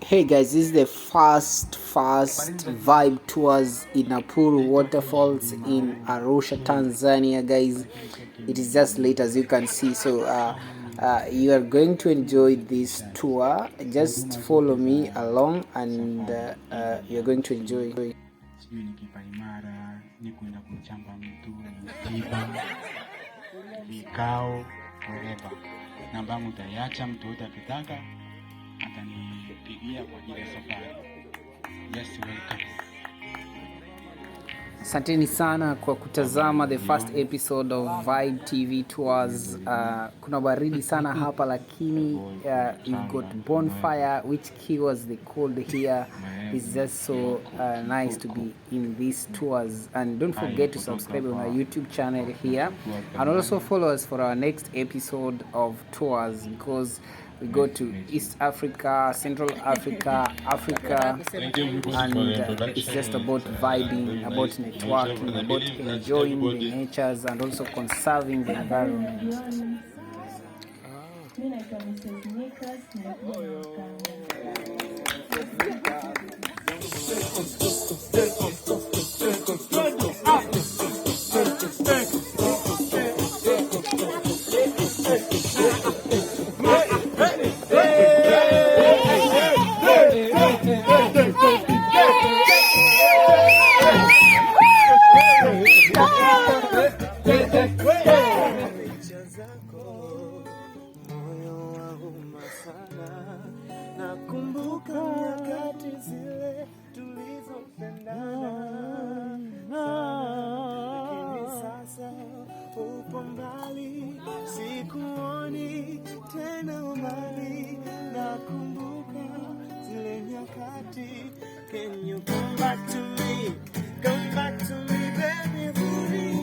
Hey guys, this is the first vibe tours in Napuru Waterfalls in Arusha, Tanzania, guys. It is just late, as you can see, so you are going to enjoy this tour. Just follow me along and you're going to enjoy. Namba mutaiacha, mtu yote akitaka atanipigia kwa ajili ya safari. Yes, welcome. Asanteni sana kwa kutazama the first episode of Vibe TV Tours. Kuna baridi sana hapa lakini you've got bonfire which cures the cold here. It's just so nice to be in these tours, and don't forget to subscribe on our YouTube channel here and also follow us for our next episode of tours, because we go to East Africa, Central Africa, Africa, and it's just about vibing, about networking, about enjoying the natures and also conserving the environment. Nakumbuka nyakati zile tulizopendana, lakini sasa upo mbali, sikuoni tena mbali. Nakumbuka zile nyakati. Can you come back to me? Come back to me, baby, Rudy.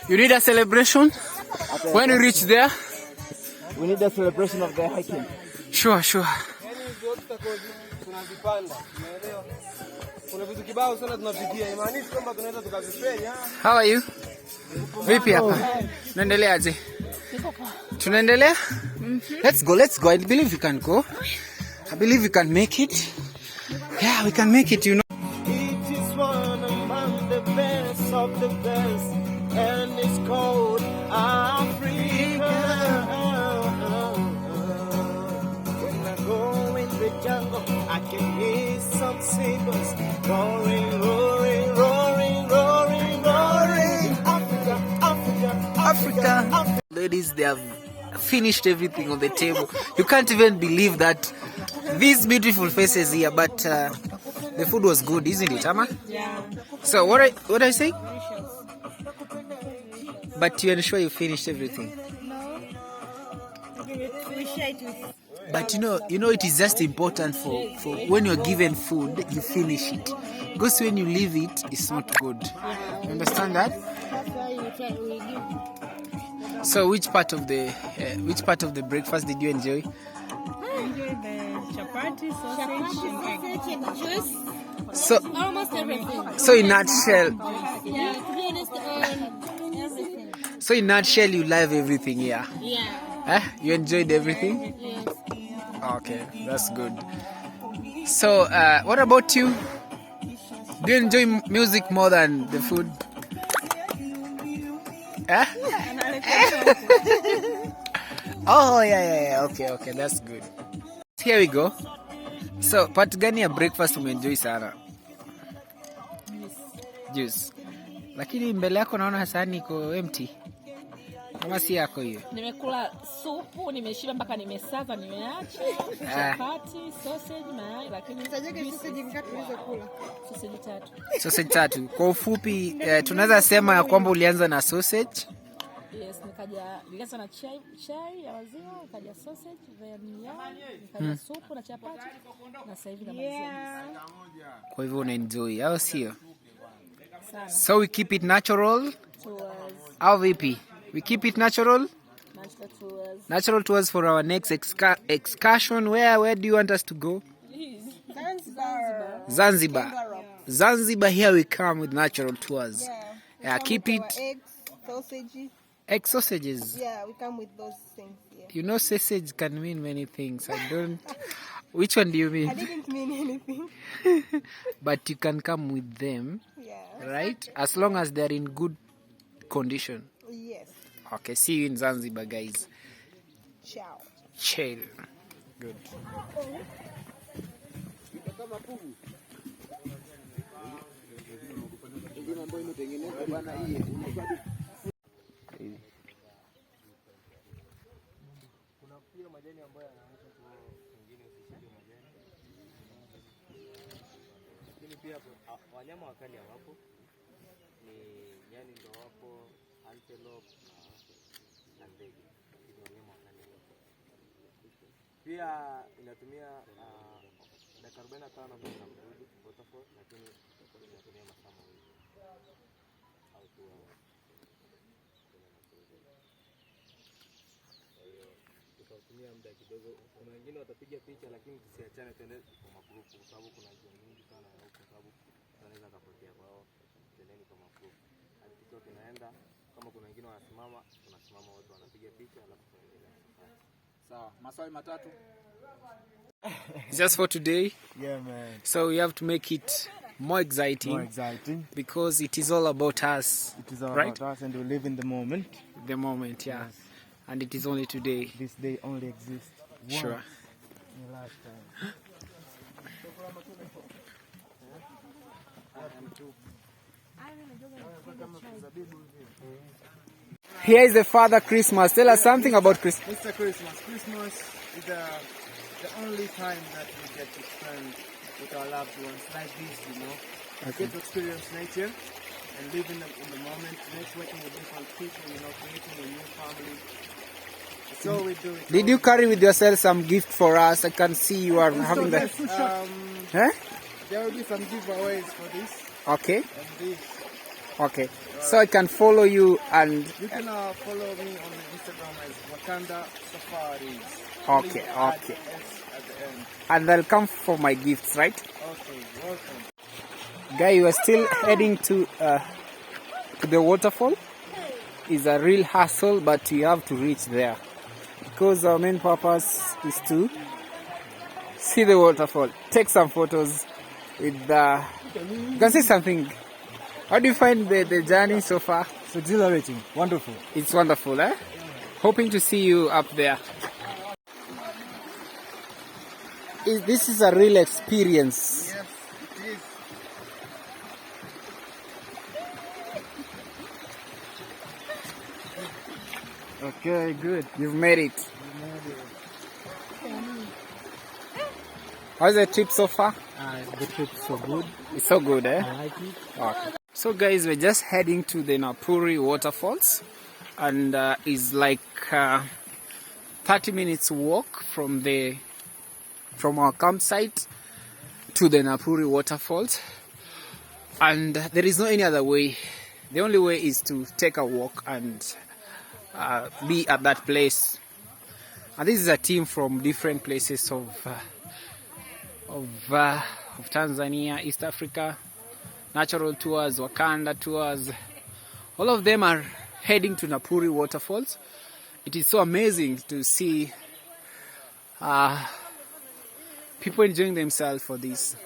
You need a celebration? When we reach there? We need a celebration of the hiking. Sure. How are you? Vipi hapa? Tunaendeleaje? Tunaendelea? Let's go. I believe we can go. I believe we can make it. Yeah, we can make it, you know. It is one among the best of the best, and it's called Africa. When I go in the jungle, I can hear some sabers roaring. Africa. Ladies, they have finished everything on the table. You can't even believe that these beautiful faces here, but the food was good, isn't it, Ama? Yeah. So what I say? But you ensure you finished everything. No. We share it with. But you know it is just important for when you're given food, you finish it. Because when you leave it, it's not good. You understand that? That's why we give. So which part of the breakfast did you enjoy? I enjoyed the chapati, sausage, and juice. So Almost everything. So in nutshell. Yeah, to be honest, everything. So in nutshell, you love everything here. Yeah. You enjoyed everything? Yes. Okay, that's good. So what about you? Do you enjoy music more than the food? Huh? Oh yeah. Okay, that's good. Here we go. So, part gani ya breakfast umeenjoy sana? Juice. Lakini mbele yako naona sahani iko empty. Kama si yako hiyo. Nimekula supu, nimeshiba mpaka nimesaza, nimeacha. Chapati, sausage, mayai, lakini sausage ngapi ulizokula? Sausage 3. Sausage 3. Kwa ufupi tunaweza sema ya kwamba ulianza na sausage. Yes, nikaanza na chai ya maziwa, nikaja sausage, nikaja supu na chapati, na sasa hivi namalizia. Kwa hivyo una enjoy, au sio? So we keep it natural. Au vipi? We keep it natural. Natural tours for our next excursion. Where do you want us to go? Zanzibar. Here we come with natural tours. Yeah, keep it. Egg sausages. Yeah, we come with those things. Yeah. You know, sausage can mean many things. I don't. Which one do you mean? I didn't mean anything. But you can come with them. Yeah. Right? As long as they're in good condition. Yes. Okay, see you in Zanzibar, guys. Ciao. Chill. Good. Pia wanyama wakali hawapo, ni nyani ndo wapo, antelope na ndege, ni wanyama wakali hawapo. Pia inatumia dakika 45 bila kurudi Waterfall, lakini inatumia masaa mawili au 2 hours. Tutatumia muda kidogo. Kuna wengine watapiga picha, lakini tusiachane, tuende kwa magrupu kwa sababu kuna njia nyingi sana huko, kwa sababu tunaweza kupotea. Kwa hiyo tuendeni kwa magrupu. Hadi tukiwa tunaenda, kama kuna wengine wanasimama, tunasimama wote wanapiga picha, alafu tunaendelea safari. Sawa, maswali matatu. Just for today. Yeah, man. So we have to make it more exciting. Because it is all about us. It is all right? about us, and we live in the moment. The moment, yeah. Yes. And it is only today. This day only exists once Sure. in a lifetime. Here is the Father Christmas. Tell us something about Christmas. Mr. Christmas. Christmas is the only time that we get to spend with our loved ones like this, you know. Okay. Get to experience nature and live in the moment, networking with different people, you know, creating a new family. That's all we do. Did you carry with yourself some gift for us? I can see you are having that. Huh? There will be some giveaways for this Okay. and this. Okay. So I can follow you and... You can follow me on Instagram as Wakanda Safaris. Okay, Please add okay. S at the end. And they'll come for my gifts, right? Okay, welcome. Guy, you are still heading to the waterfall. It's a real hassle, but you have to reach there. Because our main purpose is to see the waterfall. Take some photos with the... You can say something. How do you find the journey so far? It's exhilarating. Wonderful. It's wonderful, eh? Hoping to see you up there. This is a real experience. Yes, it is. Okay, good. You've made it. How's the trip so far? The trip is so good. It's so good, eh? I like it. Okay. So guys, we're just heading to the Napuru waterfalls, and it's like 30 minutes walk from our campsite to the Napuru waterfalls, and there is no any other way. The only way is to take a walk and be at that place. And this is a team from different places of Tanzania, East Africa, natural tours, Wakanda tours. All of them are heading to Napuru waterfalls. It is so amazing to see people enjoying themselves for this.